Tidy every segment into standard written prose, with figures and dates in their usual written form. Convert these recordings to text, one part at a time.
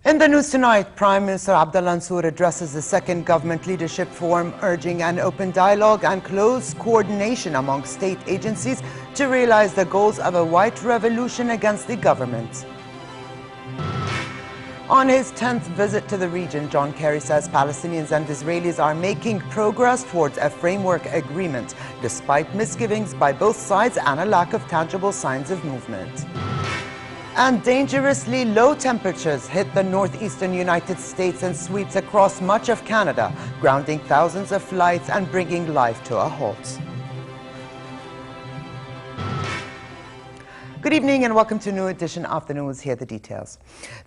In the news tonight, Prime Minister Abdullah Mansour addresses the second government leadership forum, urging an open dialogue and close coordination among state agencies to realize the goals of a white revolution against the government. On his 10th visit to the region, John Kerry says Palestinians and Israelis are making progress towards a framework agreement, despite misgivings by both sides and a lack of tangible signs of movement. And dangerously low temperatures hit the northeastern United States and sweeps across much of Canada, grounding thousands of flights and bringing life to a halt. Good evening and welcome to a new edition of the news. Here are the details.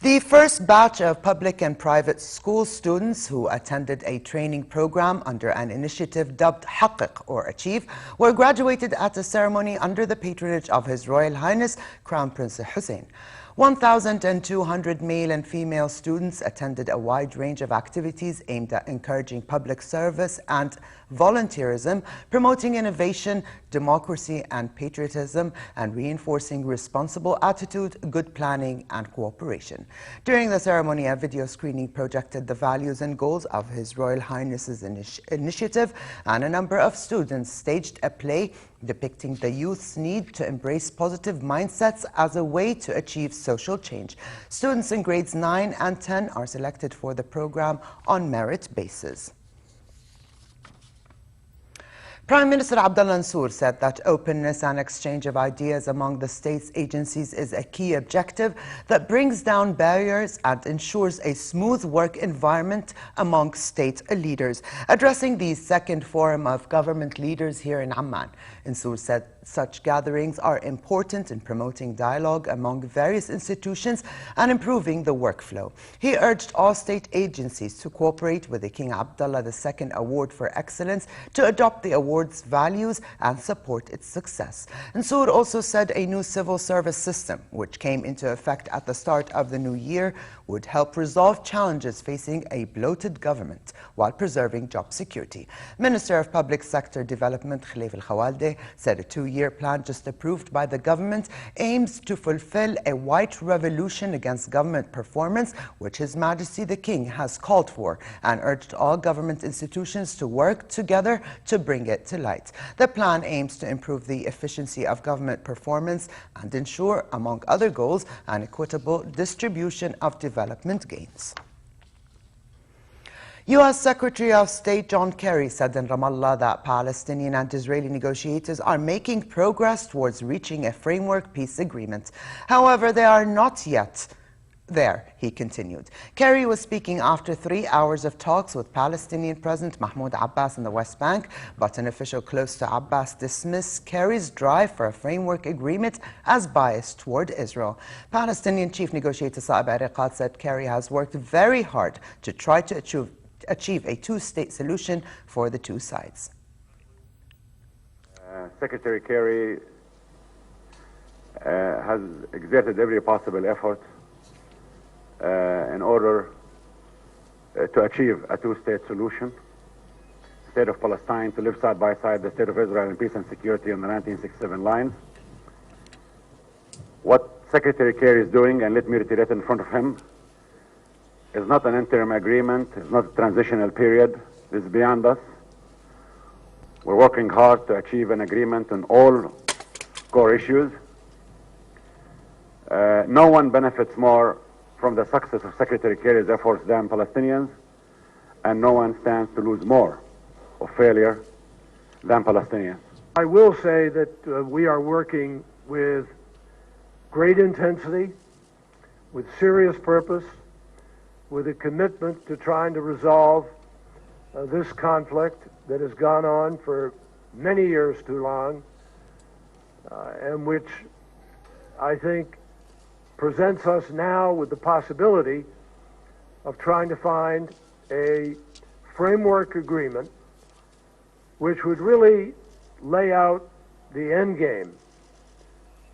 The first batch of public and private school students who attended a training program under an initiative dubbed Haqiq or Achieve were graduated at a ceremony under the patronage of His Royal Highness Crown Prince Hussein. 1,200 male and female students attended a wide range of activities aimed at encouraging public service and volunteerism, promoting innovation, democracy and patriotism, and reinforcing responsible attitude, good planning and cooperation. During the ceremony, a video screening projected the values and goals of His Royal Highness's initiative, and a number of students staged a play depicting the youth's need to embrace positive mindsets as a way to achieve social change. Students in grades 9 and 10 are selected for the program on merit basis. Prime Minister Abdullah Mansour said that openness and exchange of ideas among the state's agencies is a key objective that brings down barriers and ensures a smooth work environment among state leaders. Addressing the second forum of government leaders here in Amman, Mansour said such gatherings are important in promoting dialogue among various institutions and improving the workflow. He urged all state agencies to cooperate with the King Abdullah II Award for Excellence to adopt the award's values and support its success. Mansour also said a new civil service system, which came into effect at the start of the new year, would help resolve challenges facing a bloated government while preserving job security. Minister of Public Sector Development Khilal said a two-year plan just approved by the government aims to fulfill a white revolution against government performance, which His Majesty the King has called for, and urged all government institutions to work together to bring it to light. The plan aims to improve the efficiency of government performance and ensure, among other goals, an equitable distribution of development gains. U.S. Secretary of State John Kerry said in Ramallah that Palestinian and Israeli negotiators are making progress towards reaching a framework peace agreement. However, they are not yet there, he continued. Kerry was speaking after 3 hours of talks with Palestinian President Mahmoud Abbas in the West Bank, but an official close to Abbas dismissed Kerry's drive for a framework agreement as biased toward Israel. Palestinian Chief Negotiator Saeb Ariqat said Kerry has worked very hard to try to achieve a two-state solution for the two sides. Secretary Kerry has exerted every possible effort in order to achieve a two-state solution. The state of Palestine to live side by side the state of Israel in peace and security on the 1967 lines. What Secretary Kerry is doing, and let me reiterate in front of him, is not an interim agreement, it's not a transitional period, this is beyond us. We're working hard to achieve an agreement on all core issues. No one benefits more from the success of Secretary Kerry's efforts than Palestinians, and no one stands to lose more of failure than Palestinians. I will say that we are working with great intensity, with serious purpose, with a commitment to trying to resolve this conflict that has gone on for many years too long, and which I think presents us now with the possibility of trying to find a framework agreement which would really lay out the end game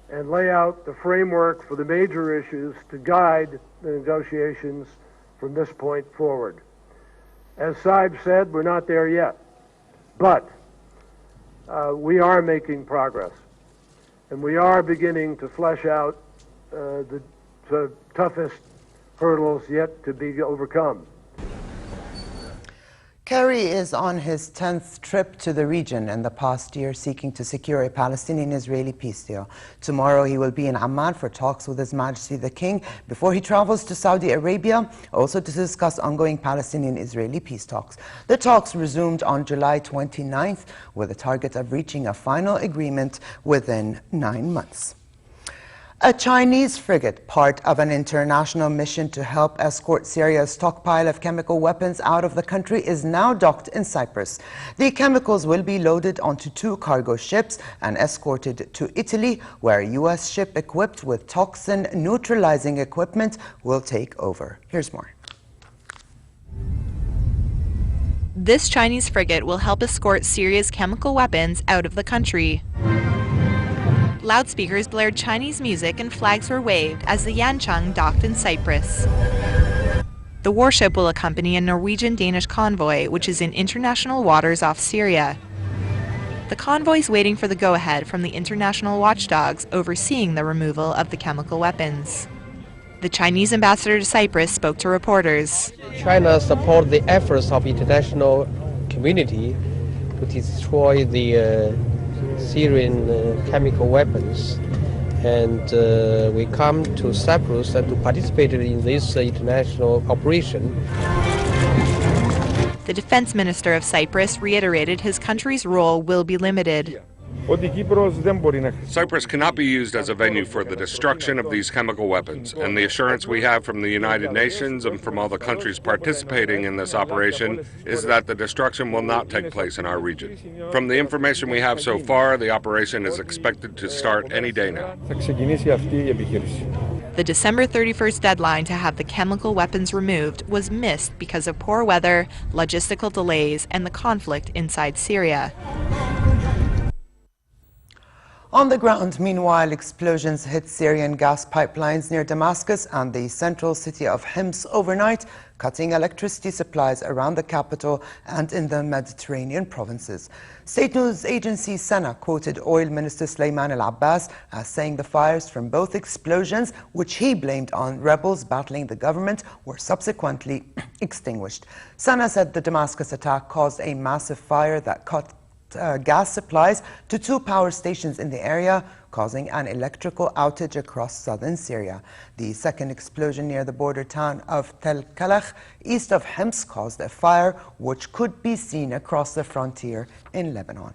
and lay out the framework for the major issues to guide the negotiations from this point forward. As Saeb said, we're not there yet, but we are making progress, and we are beginning to flesh out the toughest hurdles yet to be overcome. Kerry is on his 10th trip to the region in the past year, seeking to secure a Palestinian-Israeli peace deal. Tomorrow he will be in Amman for talks with His Majesty the King before he travels to Saudi Arabia, also to discuss ongoing Palestinian-Israeli peace talks. The talks resumed on July 29th with a target of reaching a final agreement within 9 months. A Chinese frigate, part of an international mission to help escort Syria's stockpile of chemical weapons out of the country, is now docked in Cyprus. The chemicals will be loaded onto 2 cargo ships and escorted to Italy, where a U.S. ship equipped with toxin-neutralizing equipment will take over. Here's more. This Chinese frigate will help escort Syria's chemical weapons out of the country. Loudspeakers blared Chinese music and flags were waved as the Yancheng docked in Cyprus. The warship will accompany a Norwegian-Danish convoy, which is in international waters off Syria. The convoy is waiting for the go-ahead from the international watchdogs overseeing the removal of the chemical weapons. The Chinese ambassador to Cyprus spoke to reporters. China supports the efforts of international community to destroy the Syrian chemical weapons, and we come to Cyprus and to participate in this international operation. The defense minister of Cyprus reiterated his country's role will be limited. Cyprus cannot be used as a venue for the destruction of these chemical weapons, and the assurance we have from the United Nations and from all the countries participating in this operation is that the destruction will not take place in our region. From the information we have so far, the operation is expected to start any day now. The December 31st deadline to have the chemical weapons removed was missed because of poor weather, logistical delays, and the conflict inside Syria. On the ground, meanwhile, explosions hit Syrian gas pipelines near Damascus and the central city of Hims overnight, cutting electricity supplies around the capital and in the Mediterranean provinces. State news agency SANA quoted Oil Minister Sulaiman al-Abbas as saying the fires from both explosions, which he blamed on rebels battling the government, were subsequently extinguished. SANA said the Damascus attack caused a massive fire that cut gas supplies to 2 power stations in the area, causing an electrical outage across southern Syria. The second explosion near the border town of Tel Kalach, east of Hims, caused a fire which could be seen across the frontier in Lebanon.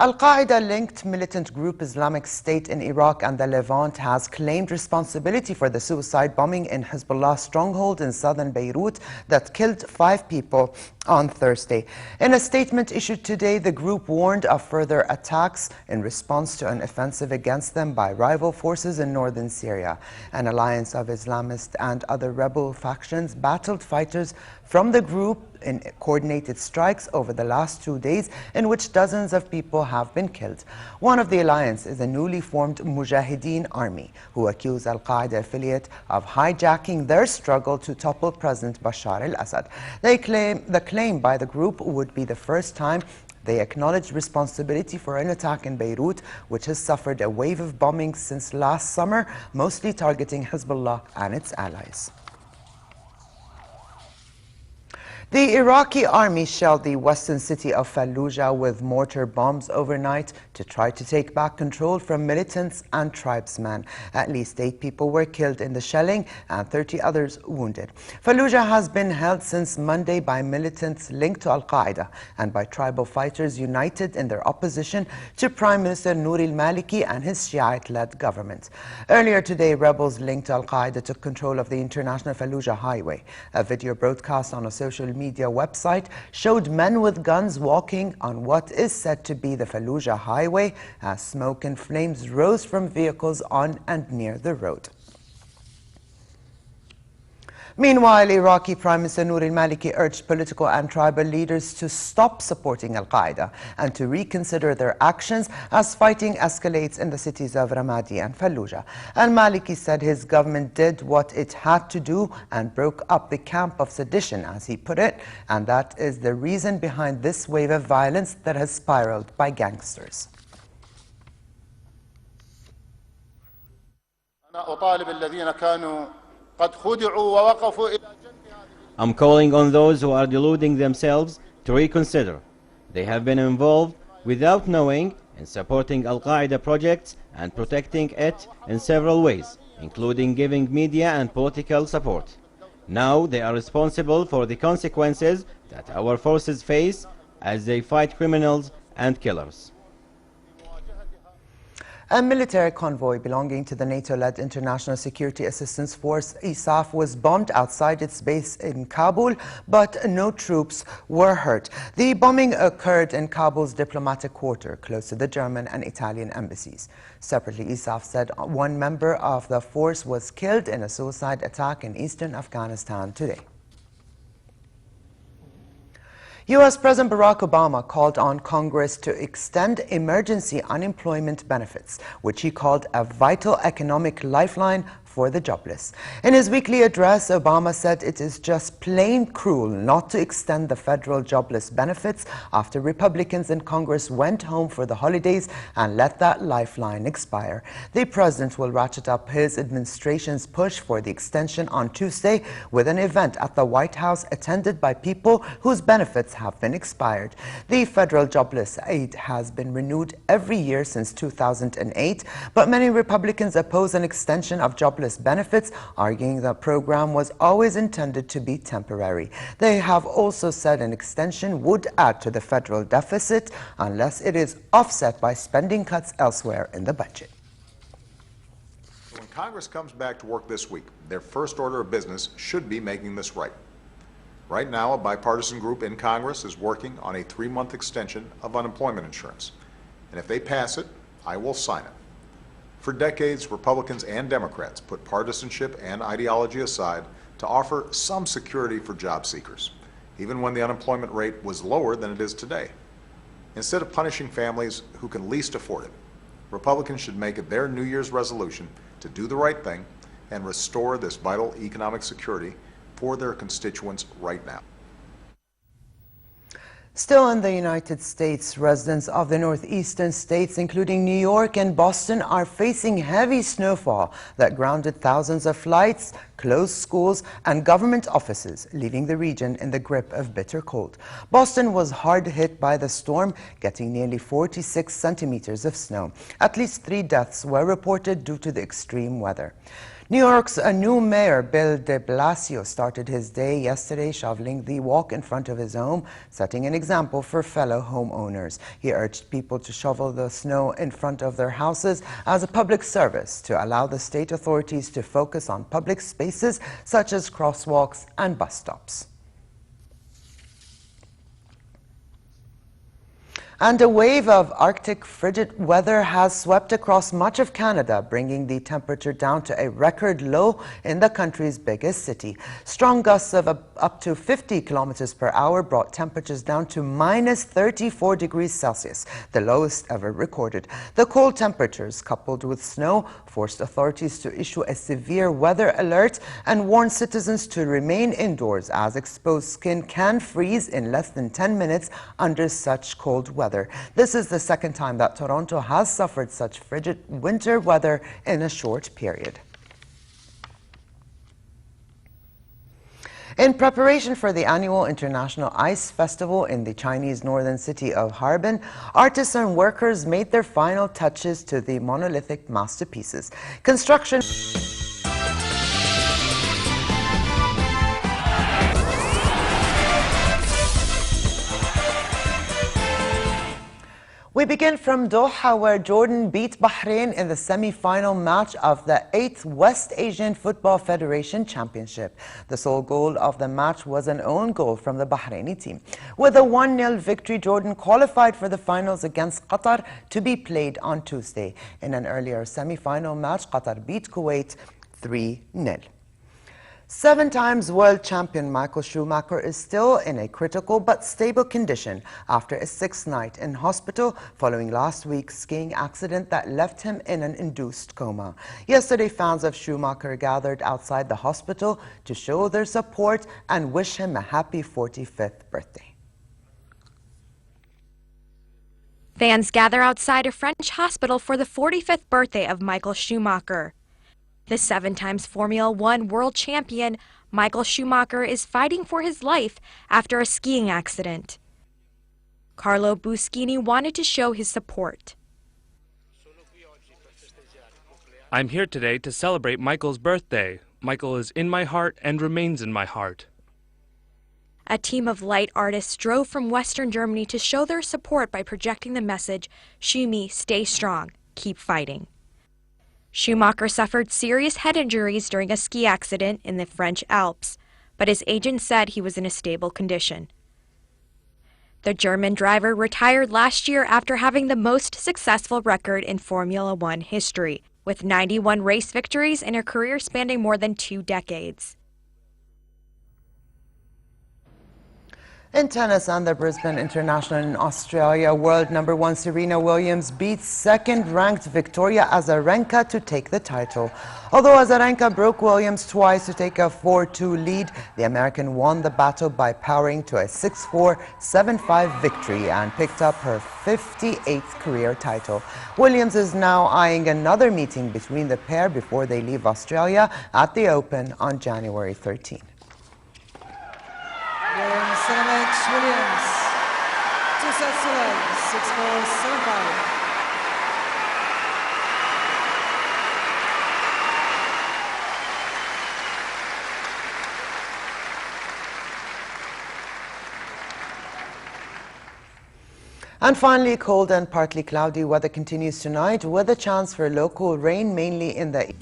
Al-Qaeda-linked militant group Islamic State in Iraq and the Levant has claimed responsibility for the suicide bombing in Hezbollah's stronghold in southern Beirut that killed 5 people on Thursday. In a statement issued today, the group warned of further attacks in response to an offensive against them by rival forces in northern Syria. An alliance of Islamist and other rebel factions battled fighters from the group in coordinated strikes over the last 2 days, in which dozens of people have been killed. One of the alliance is a newly formed Mujahideen army, who accuse Al-Qaeda affiliate of hijacking their struggle to topple President Bashar al-Assad. The claim by the group would be the first time they acknowledge responsibility for an attack in Beirut, which has suffered a wave of bombings since last summer, mostly targeting Hezbollah and its allies. The Iraqi army shelled the western city of Fallujah with mortar bombs overnight to try to take back control from militants and tribesmen. At least 8 people were killed in the shelling and 30 others wounded. Fallujah has been held since Monday by militants linked to Al-Qaeda and by tribal fighters united in their opposition to Prime Minister Noor al-Maliki and his Shiite-led government. Earlier today, rebels linked to Al-Qaeda took control of the international Fallujah highway. A video broadcast on a social media website showed men with guns walking on what is said to be the Fallujah highway as smoke and flames rose from vehicles on and near the road. Meanwhile, Iraqi Prime Minister Noor al-Maliki urged political and tribal leaders to stop supporting Al-Qaeda and to reconsider their actions as fighting escalates in the cities of Ramadi and Fallujah. Al-Maliki said his government did what it had to do and broke up the camp of sedition, as he put it, and that is the reason behind this wave of violence that has spiraled by gangsters. I'm calling on those who are deluding themselves to reconsider. They have been involved without knowing in supporting Al-Qaeda projects and protecting it in several ways, including giving media and political support. Now they are responsible for the consequences that our forces face as they fight criminals and killers. A military convoy belonging to the NATO-led International Security Assistance Force, ISAF, was bombed outside its base in Kabul, but no troops were hurt. The bombing occurred in Kabul's diplomatic quarter, close to the German and Italian embassies. Separately, ISAF said one member of the force was killed in a suicide attack in eastern Afghanistan today. U.S. President Barack Obama called on Congress to extend emergency unemployment benefits, which he called a vital economic lifeline for the jobless. In his weekly address, Obama said it is just plain cruel not to extend the federal jobless benefits after Republicans in Congress went home for the holidays and let that lifeline expire. The president will ratchet up his administration's push for the extension on Tuesday with an event at the White House attended by people whose benefits have been expired. The federal jobless aid has been renewed every year since 2008, but many Republicans oppose an extension of jobless benefits, arguing the program was always intended to be temporary. They have also said an extension would add to the federal deficit unless it is offset by spending cuts elsewhere in the budget. When Congress comes back to work this week, their first order of business should be making this right. Right now, a bipartisan group in Congress is working on a 3-month extension of unemployment insurance. And if they pass it, I will sign it. For decades, Republicans and Democrats put partisanship and ideology aside to offer some security for job seekers, even when the unemployment rate was lower than it is today. Instead of punishing families who can least afford it, Republicans should make it their New Year's resolution to do the right thing and restore this vital economic security for their constituents right now. Still in the United States, residents of the northeastern states, including New York and Boston, are facing heavy snowfall that grounded thousands of flights, closed schools, and government offices, leaving the region in the grip of bitter cold. Boston was hard hit by the storm, getting nearly 46 centimeters of snow. At least 3 deaths were reported due to the extreme weather. New York's new mayor, Bill de Blasio, started his day yesterday shoveling the walk in front of his home, setting an example for fellow homeowners. He urged people to shovel the snow in front of their houses as a public service to allow the state authorities to focus on public spaces such as crosswalks and bus stops. And a wave of Arctic frigid weather has swept across much of Canada, bringing the temperature down to a record low in the country's biggest city. Strong gusts of up to 50 kilometers per hour brought temperatures down to minus 34 degrees Celsius, the lowest ever recorded. The cold temperatures, coupled with snow, forced authorities to issue a severe weather alert and warned citizens to remain indoors as exposed skin can freeze in less than 10 minutes under such cold weather. This is the second time that Toronto has suffered such frigid winter weather in a short period. In preparation for the annual International Ice Festival in the Chinese northern city of Harbin, artists and workers made their final touches to the monolithic masterpieces. Construction We begin from Doha, where Jordan beat Bahrain in the semi-final match of the 8th West Asian Football Federation Championship. The sole goal of the match was an own goal from the Bahraini team. With a 1-0 victory, Jordan qualified for the finals against Qatar to be played on Tuesday. In an earlier semi-final match, Qatar beat Kuwait 3-0. 7 times world champion Michael Schumacher is still in a critical but stable condition after a 6th night in hospital following last week's skiing accident that left him in an induced coma. Yesterday, fans of Schumacher gathered outside the hospital to show their support and wish him a happy 45th birthday. Fans gather outside a French hospital for the 45th birthday of Michael Schumacher. The 7-time Formula One world champion, Michael Schumacher, is fighting for his life after a skiing accident. Carlo Buschini wanted to show his support. I'm here today to celebrate Michael's birthday. Michael is in my heart and remains in my heart. A team of light artists drove from Western Germany to show their support by projecting the message, "Schumi, stay strong, keep fighting." Schumacher suffered serious head injuries during a ski accident in the French Alps, but his agent said he was in a stable condition. The German driver retired last year after having the most successful record in Formula One history, with 91 race victories in a career spanning more than 2 decades. In tennis and the Brisbane International in Australia, world number 1 Serena Williams beats second-ranked Victoria Azarenka to take the title. Although Azarenka broke Williams twice to take a 4-2 lead, the American won the battle by powering to a 6-4, 7-5 victory and picked up her 58th career title. Williams is now eyeing another meeting between the pair before they leave Australia at the Open on January 13. Williams, 2 sets to love, 6-4, 7-5. And finally, cold and partly cloudy weather continues tonight with a chance for local rain, mainly in the east.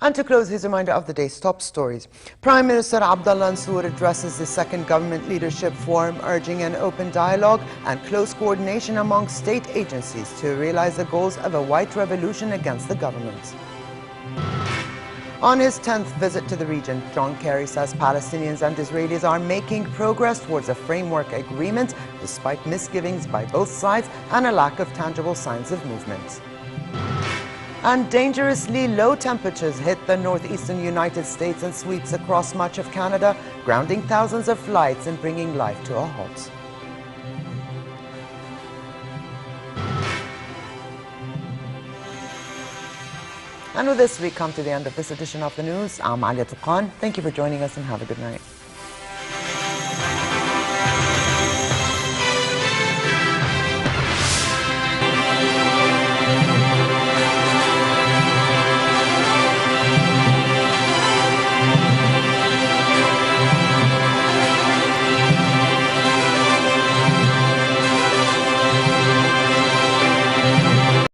And to close, here's a reminder of the day's top stories. Prime Minister Abdullah Mansour addresses the second government leadership forum, urging an open dialogue and close coordination among state agencies to realize the goals of a white revolution against the government. On his 10th visit to the region, John Kerry says Palestinians and Israelis are making progress towards a framework agreement despite misgivings by both sides and a lack of tangible signs of movement. And dangerously low temperatures hit the northeastern United States and sweeps across much of Canada, grounding thousands of flights and bringing life to a halt. And with this, we come to the end of this edition of the news. I'm Alia Tuqan. Thank you for joining us and have a good night.